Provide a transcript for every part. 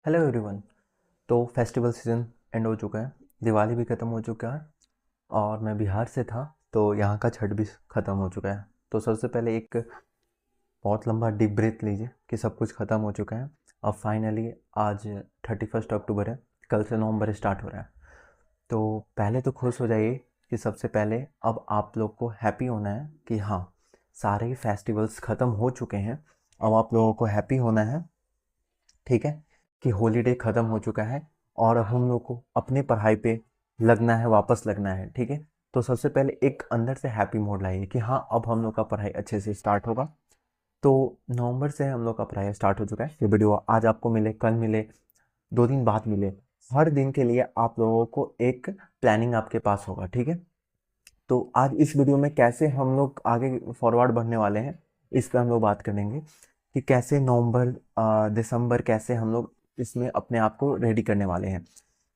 Hello everyone. तो festival season and हो चुका है, दिवाली भी ख़त्म हो चुका है और मैं बिहार से था तो यहाँ का छठ भी ख़त्म हो चुका है। तो सबसे पहले एक बहुत लंबा डीप ब्रीथ लीजिए कि सब कुछ ख़त्म हो चुका है। अब फाइनली आज 31 अक्टूबर है, कल से नवंबर स्टार्ट हो रहा है। तो पहले तो खुश हो जाइए कि सबसे पहले अब आप लोग को हैप्पी होना है कि हाँ, सारे फेस्टिवल्स ख़त्म हो चुके हैं। अब आप लोगों को हैप्पी होना है, ठीक है, कि हॉलीडे ख़त्म हो चुका है और अब हम लोग को अपनी पढ़ाई पे लगना है, वापस लगना है, ठीक है। तो सबसे पहले एक अंदर से हैप्पी मोड लाइए कि हाँ, अब हम लोग का पढ़ाई अच्छे से स्टार्ट होगा। तो नवंबर से हम लोग का पढ़ाई स्टार्ट हो चुका है। ये वीडियो आज आपको मिले, कल मिले, 2 दिन बाद मिले, हर दिन के लिए आप लोगों को एक प्लानिंग आपके पास होगा, ठीक है। तो आज इस वीडियो में कैसे हम लोग आगे फॉरवर्ड बढ़ने वाले हैं, इस पर हम लोग बात करेंगे कि कैसे नवंबर दिसंबर कैसे हम लोग इसमें अपने आप को रेडी करने वाले हैं।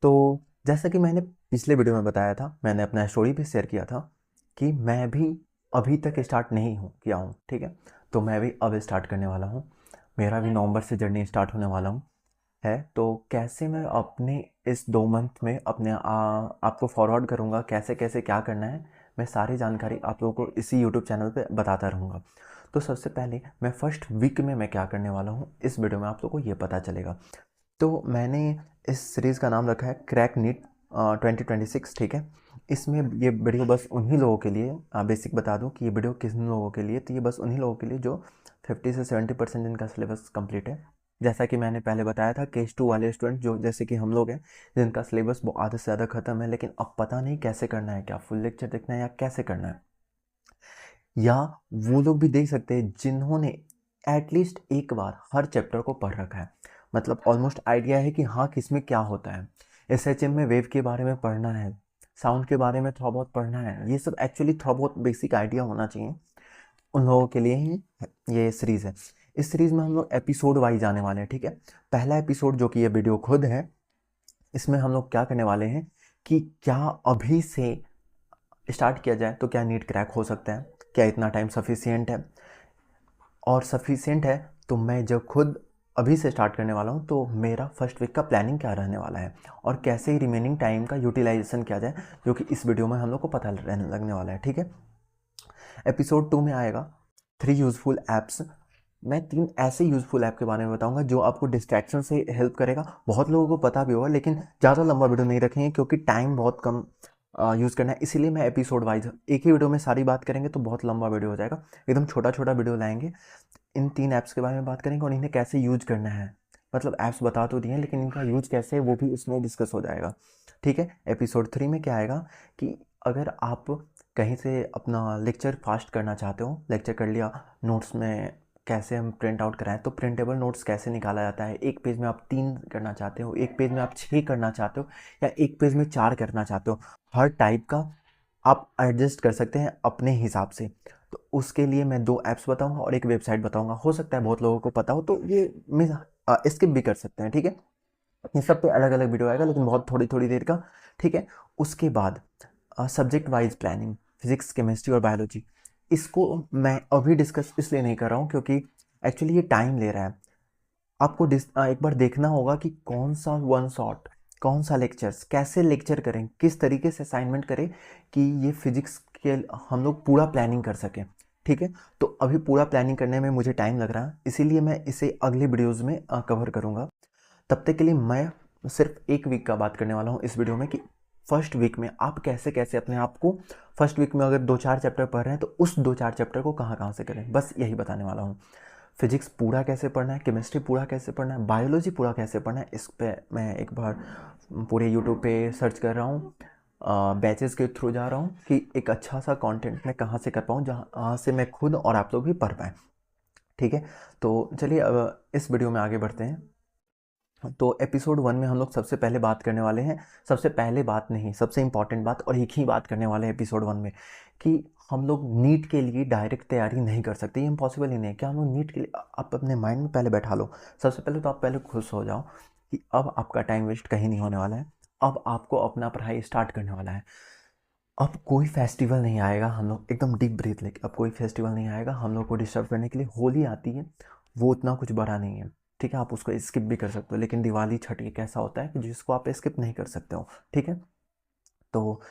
तो जैसा कि मैंने पिछले वीडियो में बताया था, मैंने अपना स्टोरी भी शेयर किया था कि मैं भी अभी तक स्टार्ट नहीं हूँ किया हूँ, ठीक है। तो मैं भी अब स्टार्ट करने वाला हूँ, मेरा भी नवंबर से जर्नी स्टार्ट होने वाला हूँ है। तो कैसे मैं अपने इस 2 मंथ में अपने आपको फॉरवर्ड करूँगा, कैसे कैसे क्या करना है, मैं सारी जानकारी आप लोगों को इसी यूट्यूब चैनल पे बताता रहूँगा। तो सबसे पहले मैं फर्स्ट वीक में मैं क्या करने वाला हूँ, इस वीडियो में आप लोगों को ये पता चलेगा। तो मैंने इस सीरीज़ का नाम रखा है क्रैक नीट 2026, ठीक है। इसमें ये वीडियो बस उन्हीं लोगों के लिए, बेसिक बता दूं कि ये वीडियो किन लोगों के लिए, तो ये बस उन्हीं लोगों के लिए जो 50 से 70% जिनका सिलेबस कंप्लीट है। जैसा कि मैंने पहले बताया था, केस 2 वाले स्टूडेंट जो जैसे कि हम लोग हैं, जिनका सिलेबस वो आधे से ज़्यादा ख़त्म है, लेकिन अब पता नहीं कैसे करना है, क्या फुल लेक्चर देखना है या कैसे करना है। या वो लोग भी देख सकते हैं जिन्होंने एटलीस्ट एक बार हर चैप्टर को पढ़ रखा है, मतलब ऑलमोस्ट आइडिया है कि हाँ किसमें क्या होता है। एसएचएम में वेव के बारे में पढ़ना है, साउंड के बारे में थोड़ा बहुत पढ़ना है, ये सब एक्चुअली थोड़ा बहुत बेसिक आइडिया होना चाहिए। उन लोगों के लिए ही ये सीरीज़ है। इस सीरीज़ में हम लोग एपिसोड वाइज आने वाले हैं, ठीक है। पहला एपिसोड जो कि ये वीडियो खुद है, इसमें हम लोग क्या करने वाले हैं कि क्या अभी से स्टार्ट किया जाए तो क्या नीट क्रैक हो सकता है, क्या इतना टाइम सफिशियंट है। और सफिशियंट है तो मैं जब खुद अभी से स्टार्ट करने वाला हूँ तो मेरा फर्स्ट वीक का प्लानिंग क्या रहने वाला है और कैसे ही रिमेनिंग टाइम का यूटिलाइजेशन किया जाए, जो कि इस वीडियो में हम लोग को पता रहने लगने वाला है, ठीक है। एपिसोड 2 में आएगा 3 यूज़फुल ऐप्स। मैं 3 ऐसे यूज़फुल ऐप के बारे में बताऊंगा जो आपको डिस्ट्रैक्शन से हेल्प करेगा। बहुत लोगों को पता भी होगा, लेकिन ज़्यादा लंबा वीडियो नहीं रखेंगे क्योंकि टाइम बहुत कम यूज़ करना है, इसीलिए मैं एपिसोड वाइज एक ही वीडियो में सारी बात करेंगे तो बहुत लंबा वीडियो हो जाएगा। एकदम छोटा छोटा वीडियो लाएंगे, इन 3 ऐप्स के बारे में बात करेंगे और इन्हें कैसे यूज़ करना है। मतलब ऐप्स बता तो दिए हैं, लेकिन इनका यूज़ कैसे है वो भी इसमें डिस्कस हो जाएगा, ठीक है। एपिसोड 3 में क्या आएगा कि अगर आप कहीं से अपना लेक्चर फास्ट करना चाहते हो, लेक्चर कर लिया, नोट्स में कैसे हम प्रिंट आउट कराएं, तो प्रिंटेबल नोट्स कैसे निकाला जाता है। एक पेज में आप 3 करना चाहते हो, एक पेज में आप 6 करना चाहते हो, या एक पेज में 4 करना चाहते हो, हर टाइप का आप एडजस्ट कर सकते हैं अपने हिसाब से। तो उसके लिए मैं 2 ऐप्स बताऊंगा और एक वेबसाइट बताऊंगा। हो सकता है बहुत लोगों को पता हो तो ये मिस स्किप भी कर सकते हैं, ठीक है। ये सब पे अलग अलग वीडियो आएगा, लेकिन बहुत थोड़ी थोड़ी देर का, ठीक है। उसके बाद subject wise planning, physics, chemistry और बायोलॉजी, इसको मैं अभी डिस्कस इसलिए नहीं कर रहा हूँ क्योंकि एक्चुअली ये टाइम ले रहा है। आपको एक बार देखना होगा कि कौन सा वन शॉट, कौन सा लेक्चर्स, कैसे लेक्चर करें, किस तरीके से असाइनमेंट करें कि ये फिजिक्स के हम लोग पूरा प्लानिंग कर सकें, ठीक है। तो अभी पूरा प्लानिंग करने में मुझे टाइम लग रहा है, इसीलिए मैं इसे अगले वीडियोज़ में कवर करूँगा। तब तक के लिए मैं सिर्फ एक वीक का बात करने वाला हूँ इस वीडियो में कि फर्स्ट वीक में आप कैसे कैसे अपने आप को, फर्स्ट वीक में अगर 2-4 चैप्टर पढ़ रहे हैं तो उस 2-4 चैप्टर को कहाँ कहाँ से करें, बस यही बताने वाला हूँ। फिजिक्स पूरा कैसे पढ़ना है, केमिस्ट्री पूरा कैसे पढ़ना है, बायोलॉजी पूरा कैसे पढ़ना है, इस पे मैं एक बार पूरे यूट्यूब पे सर्च कर रहा हूँ, बैचेस के थ्रू जा रहा हूँ कि एक अच्छा सा कंटेंट मैं कहाँ से कर पाऊँ जहाँ से मैं खुद और आप लोग भी पढ़ पाएँ, ठीक है। तो चलिए अब इस वीडियो में आगे बढ़ते हैं। तो एपिसोड 1 में हम लोग सबसे पहले बात करने वाले हैं, सबसे पहले बात नहीं, सबसे इम्पॉर्टेंट बात, और एक ही बात करने वाले हैं एपिसोड 1 में कि हम लोग नीट के लिए डायरेक्ट तैयारी नहीं कर सकते, ये इम्पॉसिबल ही नहीं है। क्या हम लोग नीट के लिए, आप अपने माइंड में पहले बैठा लो। सबसे पहले तो आप पहले खुश हो जाओ कि अब आपका टाइम वेस्ट कहीं नहीं होने वाला है, अब आपको अपना पढ़ाई स्टार्ट करने वाला है। अब कोई फेस्टिवल नहीं आएगा, हम लोग एकदम डीप ब्रीथ लेके, अब कोई फेस्टिवल नहीं आएगा हम लोग को डिस्टर्ब करने के लिए। होली आती है, वो उतना कुछ बड़ा नहीं है, ठीक है, आप उसको स्किप भी कर सकते हो, लेकिन दिवाली छठ एक ऐसा होता है कि जिसको आप स्किप नहीं कर सकते हो, ठीक है। तो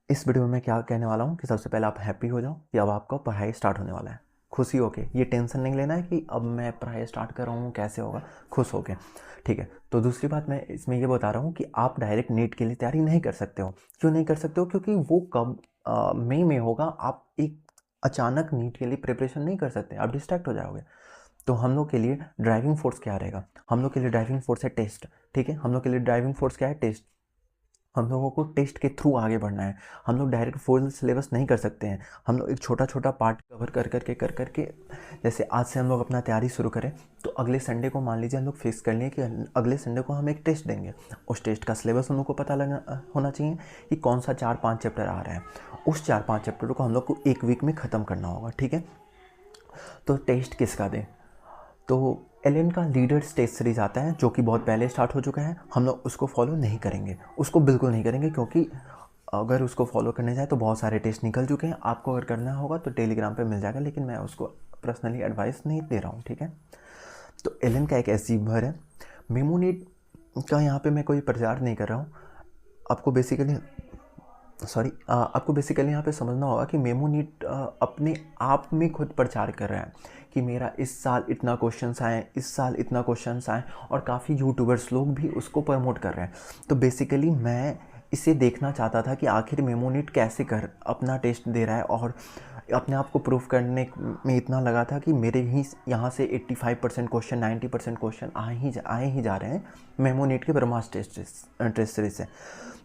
इस वीडियो में मैं क्या कहने वाला हूँ कि सबसे पहले आप हैप्पी हो जाओ कि अब आपका पढ़ाई स्टार्ट होने वाला है, खुशी होके। ये टेंशन नहीं लेना है कि अब मैं पढ़ाई स्टार्ट कर रहा हूँ कैसे होगा, खुश होके, ठीक है। तो दूसरी बात मैं इसमें ये बता रहा हूँ कि आप डायरेक्ट नीट के लिए तैयारी नहीं कर सकते हो। क्यों नहीं कर सकते हो? क्योंकि वो कब मई में होगा। आप एक अचानक नीट के लिए प्रिपरेशन नहीं कर सकते, आप डिस्ट्रैक्ट हो जाओगे। तो हम लोग के लिए ड्राइविंग फोर्स क्या रहेगा? हम लोग के लिए ड्राइविंग फोर्स है टेस्ट, ठीक है। हम लोग के लिए ड्राइविंग फोर्स क्या है? टेस्ट। हम लोगों को टेस्ट के थ्रू आगे बढ़ना है। हम लोग डायरेक्ट फुल सिलेबस नहीं कर सकते हैं। हम लोग एक छोटा छोटा पार्ट कवर कर करके जैसे आज से हम लोग अपना तैयारी शुरू करें, तो अगले संडे को मान लीजिए हम लोग फिक्स कर लिए कि अगले संडे को हम एक टेस्ट देंगे। उस टेस्ट का सिलेबस हम लोग को पता लगा होना चाहिए कि कौन सा 4-5 चैप्टर आ रहा है। उस 4-5 चैप्टर को हम लोग को एक वीक में ख़त्म करना होगा, ठीक है। तो टेस्ट किसका दें? तो एलन का लीडर्स टेस्ट सीरीज आता है जो कि बहुत पहले स्टार्ट हो चुका है। हम लोग उसको फॉलो नहीं करेंगे, उसको बिल्कुल नहीं करेंगे, क्योंकि अगर उसको फॉलो करने जाए तो बहुत सारे टेस्ट निकल चुके हैं। आपको अगर करना होगा तो टेलीग्राम पे मिल जाएगा, लेकिन मैं उसको पर्सनली एडवाइस नहीं दे रहा हूँ, ठीक है। तो एलन का एक अचीवर है। मेमोनेट का यहाँ पे मैं कोई प्रचार नहीं कर रहा हूँ। आपको बेसिकली यहाँ पे समझना होगा कि मेमोनेट अपने आप में खुद प्रचार कर रहा है कि मेरा इस साल इतना क्वेश्चंस आए, इस साल इतना क्वेश्चंस आए, और काफ़ी यूट्यूबर्स लोग भी उसको प्रमोट कर रहे हैं। तो बेसिकली मैं इसे देखना चाहता था कि आखिर मेमोनेट कैसे कर अपना टेस्ट दे रहा है, और अपने आप को प्रूफ करने में इतना लगा था कि मेरे ही यहाँ से 85% क्वेश्चन, 90% क्वेश्चन आए ही जा रहे हैं मेमोनेट के ब्रह्मास्त्र टेस्ट सीरीज से।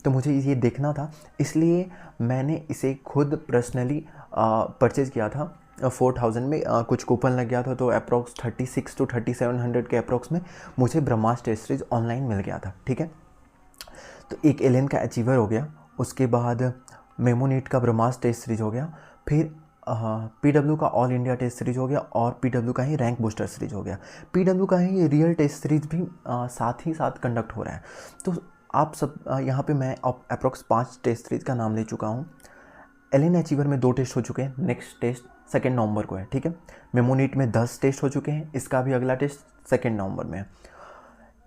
तो मुझे ये देखना था, इसलिए मैंने इसे खुद पर्सनली परचेज़ किया था 4000 में। कुछ कूपन लग गया था, तो अप्रॉक्स 36 to 3700 के अप्रॉक्स में मुझे ब्रह्मास्त्र टेस्ट सीरीज ऑनलाइन मिल गया था, ठीक है। तो एक एलियन का अचीवर हो गया, उसके बाद मेमोनेट का ब्रह्मास्त्र टेस्ट सीरीज हो गया, फिर PW का ऑल इंडिया टेस्ट सीरीज हो गया, और PW का ही रैंक बूस्टर सीरीज हो गया। PW का ही रियल टेस्ट सीरीज भी साथ ही साथ कंडक्ट हो रहा है। तो आप सब यहाँ पे मैं अप्रॉक्स 5 टेस्ट सीरीज का नाम ले चुका हूँ। एलियन अचीवर में 2 टेस्ट हो चुके हैं, नेक्स्ट टेस्ट 2 नवंबर को है, ठीक है। मेमोनेट में 10 टेस्ट हो चुके हैं, इसका भी अगला टेस्ट 2 नवंबर में है।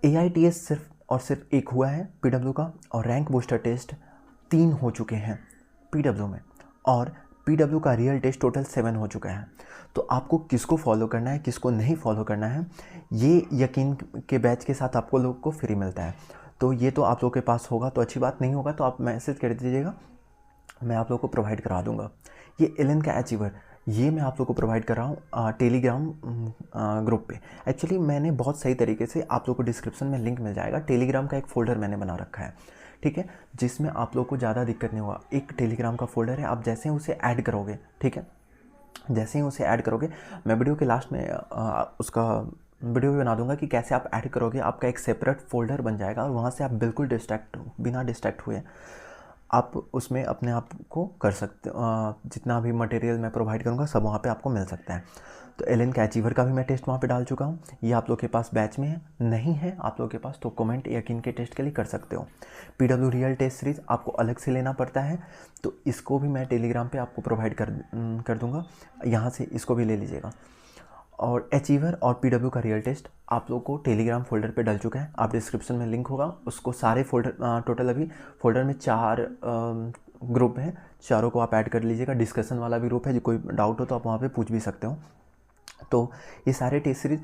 AITS सिर्फ और सिर्फ 1 हुआ है PW का, और रैंक बूस्टर टेस्ट 3 हो चुके हैं PW में, और PW का रियल टेस्ट टोटल 7 हो चुका है। तो आपको किसको फॉलो करना है, किसको नहीं फॉलो करना है, ये यकीन के बैच के साथ आपको लोग को फ्री मिलता है। तो ये तो आप लोग के पास होगा तो अच्छी बात, नहीं होगा तो आप मैसेज कर दीजिएगा, मैं आप लोग को प्रोवाइड करा दूंगा। ये एलन का अचीवर, ये मैं आप लोग को प्रोवाइड कर रहा हूँ टेलीग्राम ग्रुप पे। एक्चुअली मैंने बहुत सही तरीके से, आप लोग को डिस्क्रिप्शन में लिंक मिल जाएगा, टेलीग्राम का एक फ़ोल्डर मैंने बना रखा है, ठीक है, जिसमें आप लोग को ज़्यादा दिक्कत नहीं होगा। एक टेलीग्राम का फ़ोल्डर है, आप जैसे ही उसे ऐड करोगे, ठीक है, जैसे ही उसे ऐड करोगे, मैं वीडियो के लास्ट में उसका वीडियो भी बना दूंगा कि कैसे आप ऐड करोगे। आपका एक सेपरेट फ़ोल्डर बन जाएगा, और वहाँ से आप बिल्कुल बिना डिस्ट्रैक्ट हुए आप उसमें अपने आप को कर सकते हो। जितना भी मटेरियल मैं प्रोवाइड करूँगा सब वहाँ पे आपको मिल सकता है। तो एलियन का अचीवर का भी मैं टेस्ट वहाँ पे डाल चुका हूँ। ये आप लोग के पास बैच में है, नहीं है आप लोग के पास तो कमेंट यकीन के टेस्ट के लिए कर सकते हो। PW रियल टेस्ट सीरीज़ आपको अलग से लेना पड़ता है, तो इसको भी मैं टेलीग्राम पे आपको प्रोवाइड कर दूँगा, यहाँ से इसको भी ले लीजिएगा। और अचीवर और PW का रियल टेस्ट आप लोग को टेलीग्राम फोल्डर पे डल चुका है, आप डिस्क्रिप्शन में लिंक होगा उसको, सारे फोल्डर टोटल अभी फोल्डर में 4 ग्रुप हैं, चारों को आप ऐड कर लीजिएगा। डिस्कशन वाला भी ग्रुप है, जो कोई डाउट हो तो आप वहाँ पे पूछ भी सकते हो। तो ये सारे टेस्ट सीरीज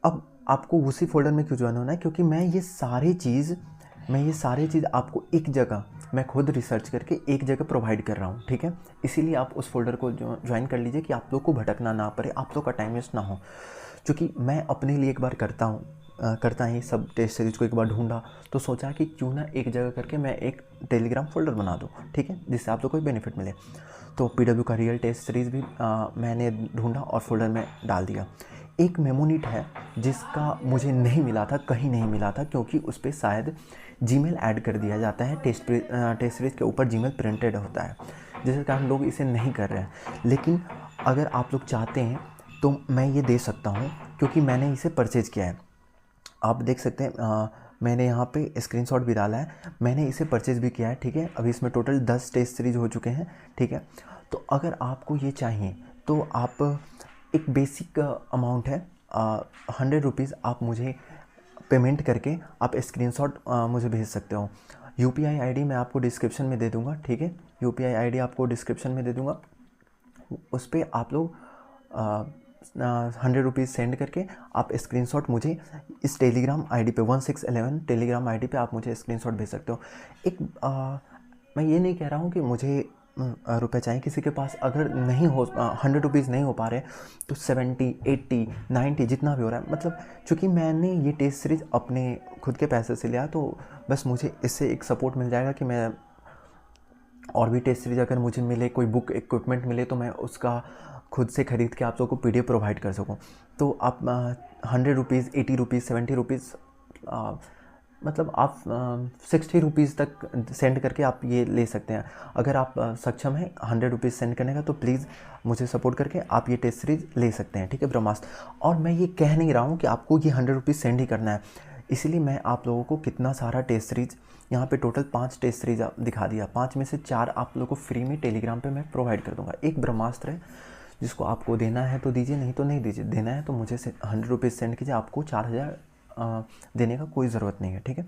अब आपको उसी फोल्डर में क्यों ज्वाइन होना है, क्योंकि मैं ये सारी चीज़ आपको एक जगह, मैं खुद रिसर्च करके एक जगह प्रोवाइड कर रहा हूँ, ठीक है। इसीलिए आप उस फोल्डर को ज्वाइन कर लीजिए कि आप लोग को भटकना ना पड़े, आप लोग का टाइम वेस्ट ना हो। क्योंकि मैं अपने लिए एक बार करता ही सब टेस्ट सीरीज को एक बार ढूंढा, तो सोचा कि क्यों ना एक जगह करके मैं एक टेलीग्राम फोल्डर बना दूँ, ठीक है, जिससे आप लोग को बेनिफिट मिले। तो PW का रियल टेस्ट सीरीज़ भी मैंने ढूंढा और फोल्डर में डाल दिया। एक मेमोनेट है जिसका मुझे नहीं मिला था, कहीं नहीं मिला था, क्योंकि उस पर शायद जीमेल ऐड कर दिया जाता है, टेस्ट सीरीज़ के ऊपर जीमेल प्रिंटेड होता है, जिसके कारण लोग इसे नहीं कर रहे हैं। लेकिन अगर आप लोग चाहते हैं तो मैं ये दे सकता हूँ, क्योंकि मैंने इसे परचेज़ किया है। आप देख सकते हैं, मैंने यहाँ पे स्क्रीनशॉट भी डाला है, मैंने इसे परचेज़ भी किया है, ठीक है। अभी इसमें टोटल 10 टेस्ट सीरीज हो चुके हैं, ठीक है। तो अगर आपको ये चाहिए तो आप एक बेसिक अमाउंट है, 100 रुपीज़ आप मुझे पेमेंट करके आप स्क्रीनशॉट मुझे भेज सकते हो। यूपीआई आईडी मैं आपको डिस्क्रिप्शन में दे दूँगा, ठीक है। यूपीआई आईडी आपको डिस्क्रिप्शन में दे दूँगा, उस पर आप लोग 100 रुपीज़ सेंड करके आप स्क्रीनशॉट मुझे इस टेलीग्राम आईडी पे 1611 टेलीग्राम आईडी पे आप मुझे स्क्रीनशॉट भेज सकते हो। मैं ये नहीं कह रहा हूँ कि मुझे रुपए चाहिए। किसी के पास अगर नहीं हो 100 रुपीज़ नहीं हो पा रहे तो 70, 80, 90 जितना भी हो रहा है, मतलब चूँकि मैंने ये टेस्ट सीरीज़ अपने खुद के पैसे से लिया तो बस मुझे इससे एक सपोर्ट मिल जाएगा कि मैं और भी टेस्ट सीरीज अगर मुझे मिले, कोई बुक इक्विपमेंट मिले तो मैं उसका खुद से ख़रीद के आप लोगों को पीडीएफ प्रोवाइड कर सकूं। तो आप 100 रुपीज़, 80 रुपीज़, 70 रुपीज़, मतलब आप 60 रुपीज़ तक सेंड करके आप ये ले सकते हैं। अगर आप सक्षम हैं 100 रुपीज़ सेंड करने का तो प्लीज़ मुझे सपोर्ट करके आप ये टेस्ट सीरीज़ ले सकते हैं, ठीक है ब्रह्मास्त्र। और मैं ये कह नहीं रहा हूँ कि आपको ये 100 रुपीज़ सेंड ही करना है, इसीलिए मैं आप लोगों को कितना सारा टेस्ट सीरीज़ यहाँ पे टोटल 5 टेस्ट सीरीज दिखा दिया। 5 में से 4 आप लोगों को फ्री में टेलीग्राम पे मैं प्रोवाइड कर दूंगा। एक ब्रह्मास्त्र है जिसको आपको देना है तो दीजिए, नहीं तो नहीं दीजिए। देना है तो मुझे 100 रुपीज़ सेंड कीजिए, आपको 4000 देने का कोई ज़रूरत नहीं है, ठीक है।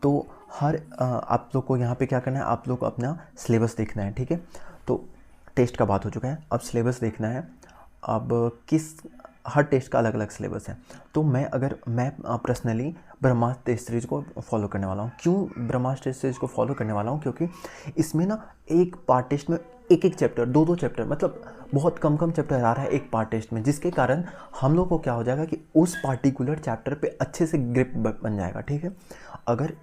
तो आप लोग को यहाँ पे क्या करना है, आप लोग को अपना सिलेबस देखना है, ठीक है। तो टेस्ट का बात हो चुका है, अब सिलेबस देखना है। अब हर टेस्ट का अलग अलग सिलेबस है। तो मैं पर्सनली ब्रह्मास्त्र टेस्ट सीरीज को फॉलो करने वाला हूँ। क्यों ब्रह्मास्त्र टेस्ट सीरीज को फॉलो करने वाला हूँ? क्योंकि इसमें ना एक पार्ट टेस्ट में एक चैप्टर, दो चैप्टर, मतलब बहुत कम चैप्टर आ रहा है एक पार्ट टेस्ट में, जिसके कारण हम लोग को क्या हो जाएगा कि उस पार्टिकुलर चैप्टर पे अच्छे से ग्रिप बन जाएगा, ठीक है। अगर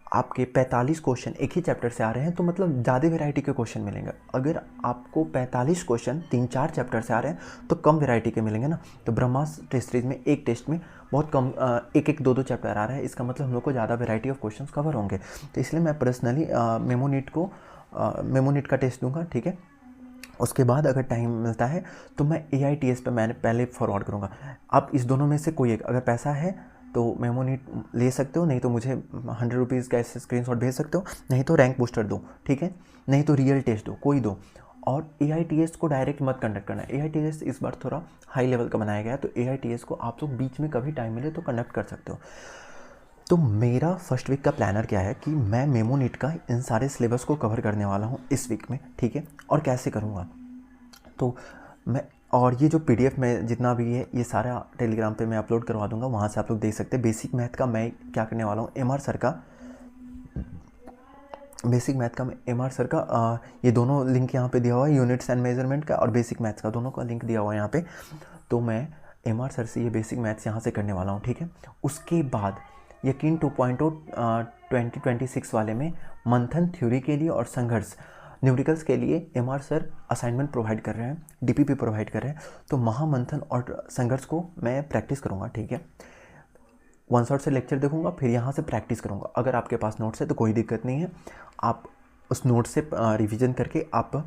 आपके 45 क्वेश्चन एक ही चैप्टर से आ रहे हैं तो मतलब ज़्यादा वैरायटी के क्वेश्चन मिलेंगे। अगर आपको 45 क्वेश्चन 3-4 चैप्टर से आ रहे हैं तो कम वैरायटी के मिलेंगे ना। तो ब्रह्मास्त्र टेस्ट सीरीज में एक टेस्ट में बहुत कम एक 2 चैप्टर आ रहा है, इसका मतलब हम लोग को ज़्यादा वैरायटी ऑफ क्वेश्चन कवर होंगे। तो इसलिए मैं पर्सनली मेमो नीट का टेस्ट दूँगा, ठीक है। उसके बाद अगर टाइम मिलता है तो मैं AITS पे मैंने पहले फॉरवर्ड करूँगा। आप इस दोनों में से कोई एक, अगर पैसा है तो मेमो नीट ले सकते हो, नहीं तो मुझे 100 रुपीज़ का ऐसे स्क्रीनशॉट भेज सकते हो, नहीं तो रैंक बूस्टर दो, ठीक है, नहीं तो रियल टेस्ट दो, कोई दो। और AITS को डायरेक्ट मत कंडक्ट करना है। AITS इस बार थोड़ा हाई लेवल का बनाया गया है, तो AITS को आप लोग बीच में कभी टाइम मिले तो कंडक्ट कर सकते हो। तो मेरा फर्स्ट वीक का प्लानर क्या है कि मैं मेमो नीट का इन सारे सिलेबस को कवर करने वाला हूँ इस वीक में, ठीक है। और कैसे करूँगा तो मैं, और ये जो PDF में जितना भी है ये सारा टेलीग्राम पे मैं अपलोड करवा दूंगा, वहाँ से आप लोग देख सकते हैं। बेसिक मैथ का मैं क्या करने वाला हूँ, MR सर का बेसिक मैथ का MR सर का ये दोनों लिंक यहाँ पे दिया हुआ है, यूनिट्स एंड मेजरमेंट का और बेसिक मैथ्स का, दोनों का लिंक दिया हुआ है यहाँ पे। तो मैं MR सर से ये बेसिक मैथ्स यहाँ से करने वाला हूँ, ठीक है। उसके बाद यकीन 2.0 2026 वाले में मंथन थ्योरी के लिए और संघर्ष न्यूमेरिकल्स के लिए MR सर असाइनमेंट प्रोवाइड कर रहे हैं, DPP प्रोवाइड कर रहे हैं। तो महामंथन और संघर्ष को मैं प्रैक्टिस करूँगा, ठीक है। वन शॉट से लेक्चर देखूंगा, फिर यहाँ से प्रैक्टिस करूँगा। अगर आपके पास नोट्स है तो कोई दिक्कत नहीं है, आप उस नोट से रिवीजन करके आप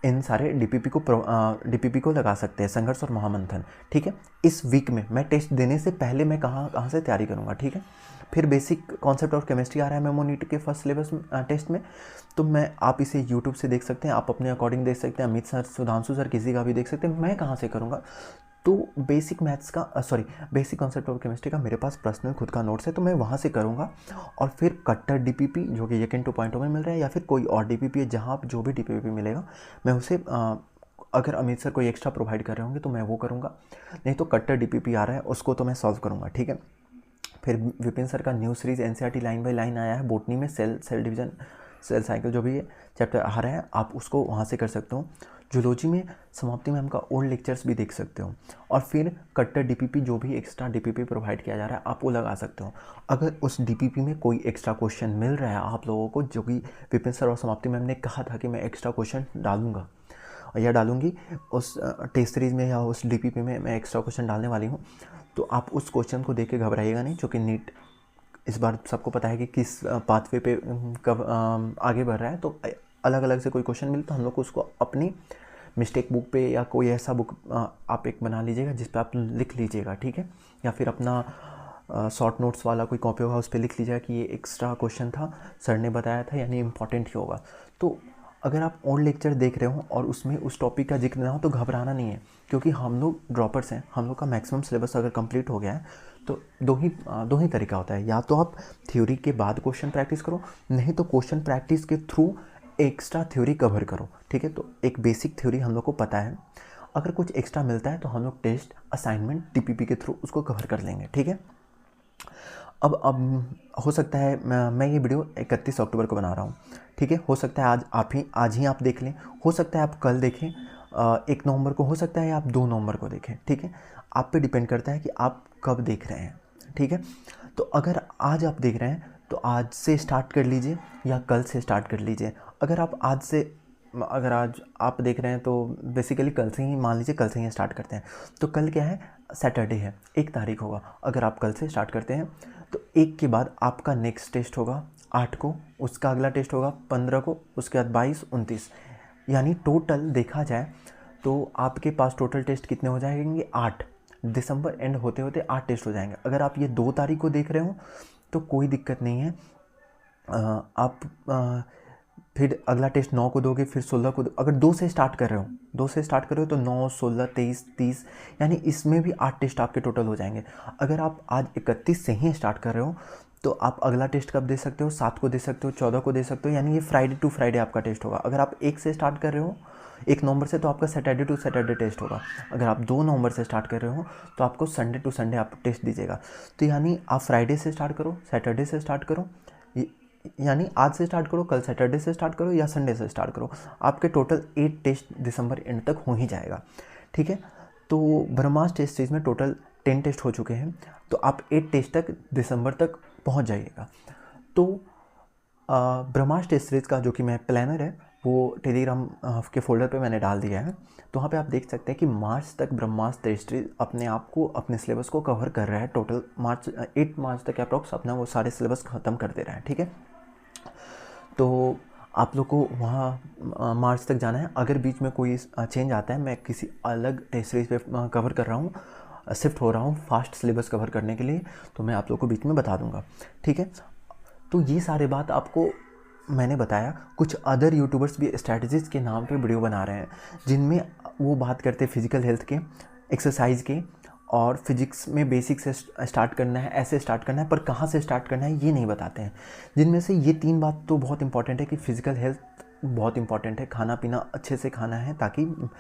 इन सारे DPP को लगा सकते हैं, संघर्ष और महामंथन, ठीक है। इस वीक में मैं टेस्ट देने से पहले मैं कहाँ से तैयारी करूँगा, ठीक है। फिर बेसिक कॉन्सेप्ट ऑफ केमिस्ट्री आ रहा है मेमो नीट के फर्स्ट सिलेबस टेस्ट में, तो आप इसे यूट्यूब से देख सकते हैं, आप अपने अकॉर्डिंग देख सकते हैं, अमित सर, सुधांशु सर, किसी का भी देख सकते हैं। मैं कहाँ से करूँगा तो बेसिक मैथ्स का बेसिक कॉन्सेप्ट ऑफ केमिस्ट्री का मेरे पास पर्सनल खुद का नोट्स है, तो मैं वहाँ से करूँगा। और फिर कट्टर DPP जो कि यकीन 2.0 में मिल रहा है, या फिर कोई और DPP है, जहाँ जो भी DPP मिलेगा मैं उसे अगर अमित सर कोई एक्स्ट्रा प्रोवाइड कर रहे होंगे तो मैं वो करूँगा, नहीं तो कट्टर DPP आ रहा है उसको तो मैं सॉल्व करूँगा, ठीक है। फिर विपिन सर का new series NCERT line by line आया है, बोटनी में सेल डिवीजन, सेल साइकिल जो भी है चैप्टर आ रहा है, आप उसको वहाँ से कर सकते हो। जूलॉजी में समाप्ति मैम का ओल्ड लेक्चर्स भी देख सकते हो। और फिर कट्टर DPP जो भी एक्स्ट्रा DPP प्रोवाइड किया जा रहा है आप वो लगा सकते हो। अगर उस DPP में कोई एक्स्ट्रा क्वेश्चन मिल रहा है आप लोगों को, जो कि विपिन सर और समाप्ति मैम ने कहा था कि मैं एक्स्ट्रा क्वेश्चन डालूंगा या डालूंगी उस टेस्ट सीरीज़ में या उस DPP में मैं एक्स्ट्रा क्वेश्चन डालने वाली हूँ, तो आप उस क्वेश्चन को देख के घबराइएगा नहीं, क्योंकि नीट इस बार सबको पता है कि किस पाथवे पे कब आगे बढ़ रहा है। तो अलग अलग से कोई क्वेश्चन मिले तो हम लोग को उसको अपनी मिस्टेक बुक पे या कोई ऐसा बुक आप एक बना लीजिएगा जिस पे आप लिख लीजिएगा, ठीक है। या फिर अपना शॉर्ट नोट्स वाला कोई कॉपी होगा उस पर लिख लीजिएगा कि ये एक्स्ट्रा क्वेश्चन था, सर ने बताया था, यानी इम्पॉर्टेंट ही होगा। तो अगर आप ओल्ड लेक्चर देख रहे हो और उसमें उस टॉपिक का जिक्र ना हो तो घबराना नहीं है, क्योंकि हम लोग ड्रॉपर्स हैं, हम लोग का मैक्सिमम सिलेबस अगर कंप्लीट हो गया है तो दो ही तरीका होता है, या तो आप थ्योरी के बाद क्वेश्चन प्रैक्टिस करो, नहीं तो क्वेश्चन प्रैक्टिस के थ्रू एक्स्ट्रा थ्योरी कवर करो। ठीक है, तो एक बेसिक थ्योरी हम लोग को पता है, अगर कुछ एक्स्ट्रा मिलता है तो हम लोग टेस्ट असाइनमेंट टीपीपी के थ्रू उसको कवर कर लेंगे। ठीक है, अब हो सकता है मैं ये वीडियो 31 अक्टूबर को बना रहा हूँ। ठीक है, हो सकता है आज ही आप देख लें, हो सकता है आप कल देखें 1 नवंबर को, हो सकता है आप 2 नवंबर को देखें। ठीक है, आप पे डिपेंड करता है कि आप कब देख रहे हैं। ठीक है, तो अगर आज आप देख रहे हैं तो आज से स्टार्ट कर लीजिए या कल से स्टार्ट कर लीजिए। अगर आज आप देख रहे हैं तो बेसिकली कल से ही, मान लीजिए कल से ही स्टार्ट करते हैं, तो कल क्या है, सैटरडे है, 1 तारीख होगा। अगर आप कल से स्टार्ट करते हैं तो 1 के बाद आपका नेक्स्ट टेस्ट होगा 8 को, उसका अगला टेस्ट होगा 15 को, उसके बाद 22, 29, यानी टोटल देखा जाए तो आपके पास टोटल टेस्ट कितने हो जाएंगे, 8। दिसंबर एंड होते होते 8 टेस्ट हो जाएंगे। अगर आप ये 2 तारीख को देख रहे हो तो कोई दिक्कत नहीं है, फिर अगला टेस्ट 9 को दोगे, फिर 16 को अगर 2 से स्टार्ट कर रहे हो तो 9, 16, 23, 30, यानी इसमें भी 8 टेस्ट आपके टोटल हो जाएंगे। अगर आप आज 31 से ही स्टार्ट कर रहे हो तो आप अगला टेस्ट कब दे सकते हो, 7 को दे सकते हो, 14 को दे सकते हो, यानी ये फ्राइडे टू फ्राइडे आपका टेस्ट होगा। अगर आप 1 से स्टार्ट कर रहे हो 1 नवंबर से, तो आपका सैटरडे टू सैटरडे टेस्ट होगा। अगर आप 2 नवंबर से स्टार्ट कर रहे हो तो आपको संडे टू संडे आप टेस्ट दीजिएगा। तो यानी आप फ्राइडे से स्टार्ट करो, सैटरडे से स्टार्ट करो, यानी आज से स्टार्ट करो, कल सैटरडे से स्टार्ट करो या संडे से स्टार्ट करो, आपके टोटल 8 टेस्ट दिसंबर एंड तक हो ही जाएगा। ठीक है, तो ब्रह्मास्त्र टेस्ट सीरीज में टोटल 10 टेस्ट हो चुके हैं, तो आप 8 टेस्ट तक दिसंबर तक पहुंच जाइएगा। तो ब्रह्मास्त्र टेस्ट सीरीज का जो कि मैं प्लानर है वो टेलीग्राम के फोल्डर पे मैंने डाल दिया है, तो वहाँ पे आप देख सकते हैं कि मार्च तक ब्रह्मास्त्र टेस्ट सीरीज अपने आप को, अपने सिलेबस को कवर कर रहा है। टोटल 8 मार्च तक अप्रॉक्स अपना वो सारे सिलेबस ख़त्म कर दे रहा है। ठीक है, तो आप लोग को वहाँ मार्च तक जाना है। अगर बीच में कोई चेंज आता है, मैं किसी अलग टेस्ट सीरीज पे कवर कर रहा हूँ, शिफ्ट हो रहा हूँ फास्ट सिलेबस कवर करने के लिए, तो मैं आप लोग को बीच में बता दूंगा। ठीक है, तो ये सारे बात आपको मैंने बताया। कुछ अदर यूट्यूबर्स भी स्ट्रैटेजीज़ के नाम पे वीडियो बना रहे हैं, जिनमें वो बात करते हैं फिजिकल हेल्थ के, एक्सरसाइज के, और फिजिक्स में बेसिक से स्टार्ट करना है, ऐसे स्टार्ट करना है, पर कहाँ से स्टार्ट करना है ये नहीं बताते हैं। जिनमें से ये 3 बात तो बहुत इंपॉर्टेंट है कि फिजिकल हेल्थ बहुत इंपॉर्टेंट है, खाना पीना अच्छे से खाना है, ताकि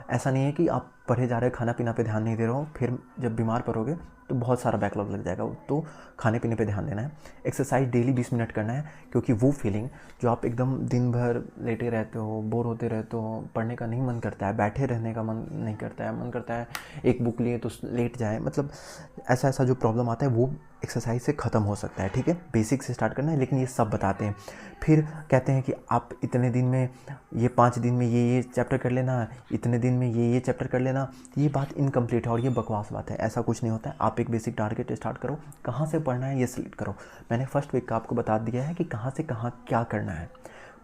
ऐसा नहीं है कि आप पढ़े जा रहे हो, खाना पीना पे ध्यान नहीं दे रहे हो, फिर जब बीमार पड़ोगे तो बहुत सारा बैकलॉग लग जाएगा। तो खाने पीने पे ध्यान देना है। एक्सरसाइज डेली 20 मिनट करना है, क्योंकि वो फीलिंग जो आप एकदम दिन भर लेटे रहते हो, बोर होते रहते हो, पढ़ने का नहीं मन करता है, बैठे रहने का मन नहीं करता है, मन करता है एक बुक लिए तो लेट जाए, मतलब ऐसा जो प्रॉब्लम आता है वो एक्सरसाइज से ख़त्म हो सकता है। ठीक है, बेसिक से स्टार्ट करना है, लेकिन ये सब बताते हैं। फिर कहते हैं कि आप इतने दिन में, ये 5 दिन में ये चैप्टर कर लेना, इतने दिन में ये चैप्टर कर लेना। ये बात इनकम्प्लीट है और ये बकवास बात है, ऐसा कुछ नहीं होता है। आप एक बेसिक टारगेट स्टार्ट करो, कहाँ से पढ़ना है ये सिलेक्ट करो। मैंने फर्स्ट वीक का आपको बता दिया है कि कहाँ से कहाँ क्या करना है,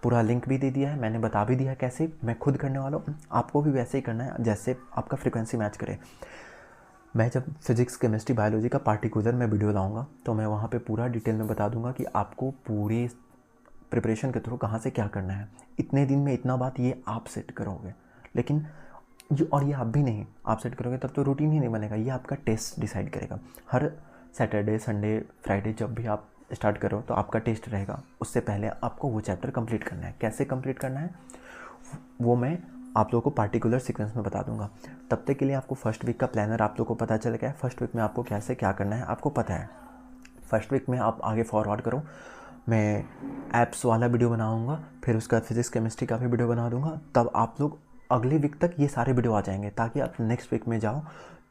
पूरा लिंक भी दे दिया है, मैंने बता भी दिया कैसे। मैं खुद करने वाला हूँ, आपको भी वैसे ही करना है जैसे आपका फ्रिक्वेंसी मैच करे। मैं जब फिजिक्स, केमिस्ट्री, बायोलॉजी का पार्टिकुलर मैं वीडियो लाऊंगा तो मैं वहाँ पे पूरा डिटेल में बता दूंगा कि आपको पूरी प्रिपरेशन के थ्रू कहाँ से क्या करना है। इतने दिन में इतना बात ये आप सेट करोगे, लेकिन ये आप भी नहीं, आप सेट करोगे तब तो रूटीन ही नहीं बनेगा, ये आपका टेस्ट डिसाइड करेगा। हर सैटरडे, संडे, फ्राइडे जब भी आप स्टार्ट करो तो आपका टेस्ट रहेगा, उससे पहले आपको वो चैप्टर कंप्लीट करना है। कैसे कंप्लीट करना है वो मैं आप लोगों को पार्टिकुलर सीक्वेंस में बता दूंगा। तब तक के लिए आपको फर्स्ट वीक का प्लानर आप लोगों को पता चल गया है। फर्स्ट वीक में आपको कैसे क्या करना है आपको पता है। फर्स्ट वीक में आप आगे फॉरवर्ड करो, मैं ऐप्स वाला वीडियो बनाऊंगा, फिर उसका फिजिक्स केमिस्ट्री का भी वीडियो बना दूंगा। तब आप लोग अगले वीक तक ये सारे वीडियो आ जाएंगे, ताकि आप नेक्स्ट वीक में जाओ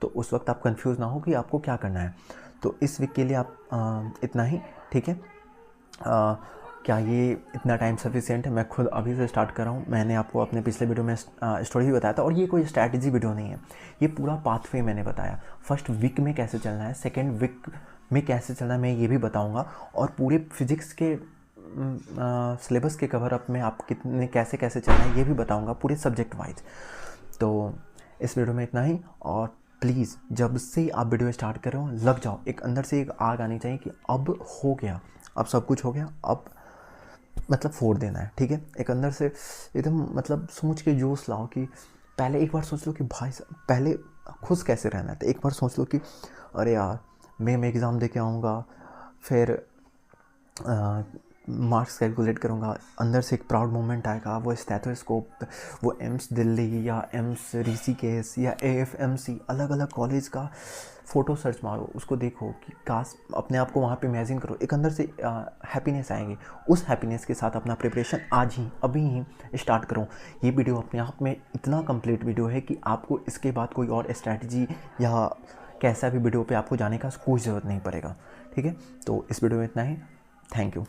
तो उस वक्त आप कंफ्यूज ना हो कि आपको क्या करना है। तो इस वीक के लिए आप इतना ही, ठीक है। क्या ये इतना टाइम सफिशिएंट है? मैं खुद अभी से स्टार्ट कर रहा हूँ। मैंने आपको अपने पिछले वीडियो में स्टोरी भी बताया था, और ये कोई स्ट्रैटेजी वीडियो नहीं है, ये पूरा पाथवे मैंने बताया। फर्स्ट वीक में कैसे चलना है, सेकेंड वीक में कैसे चलना है, मैं ये भी बताऊँगा। और पूरे फिजिक्स के सिलेबस के कवर अप में आप कितने कैसे कैसे चलना है ये भी बताऊँगा, पूरे सब्जेक्ट वाइज। तो इस वीडियो में इतना ही। और प्लीज़ जब से आप वीडियो स्टार्ट कर रहे हो लग जाओ, एक अंदर से एक आग आनी चाहिए कि अब हो गया, अब सब कुछ हो गया, अब मतलब फोड़ देना है, ठीक है। एक अंदर से एकदम मतलब सोच के जोश लाओ कि पहले एक बार सोच लो कि भाई साहब पहले खुश कैसे रहना है। तो एक बार सोच लो कि अरे यार मैं एग्ज़ाम दे के आऊँगा, फिर मार्क्स कैलकुलेट करूँगा, अंदर से एक प्राउड मोमेंट आएगा। वो स्टेथोस्कोप, वो एम्स दिल्ली या एम्स ऋषिकेश या AFMC अलग अलग कॉलेज का फ़ोटो सर्च मारो, उसको देखो कि काश अपने आप को वहाँ पे इमेजिन करो। एक अंदर से हैप्पीनेस आएंगे। उस हैप्पीनेस के साथ अपना प्रिपरेशन आज ही अभी ही स्टार्ट करो। ये वीडियो अपने आप में इतना कंप्लीट वीडियो है कि आपको इसके बाद कोई और स्ट्रैटेजी या कैसा भी वीडियो पे आपको जाने का कोई ज़रूरत नहीं पड़ेगा, ठीक है। तो इस वीडियो में इतना ही। Thank you.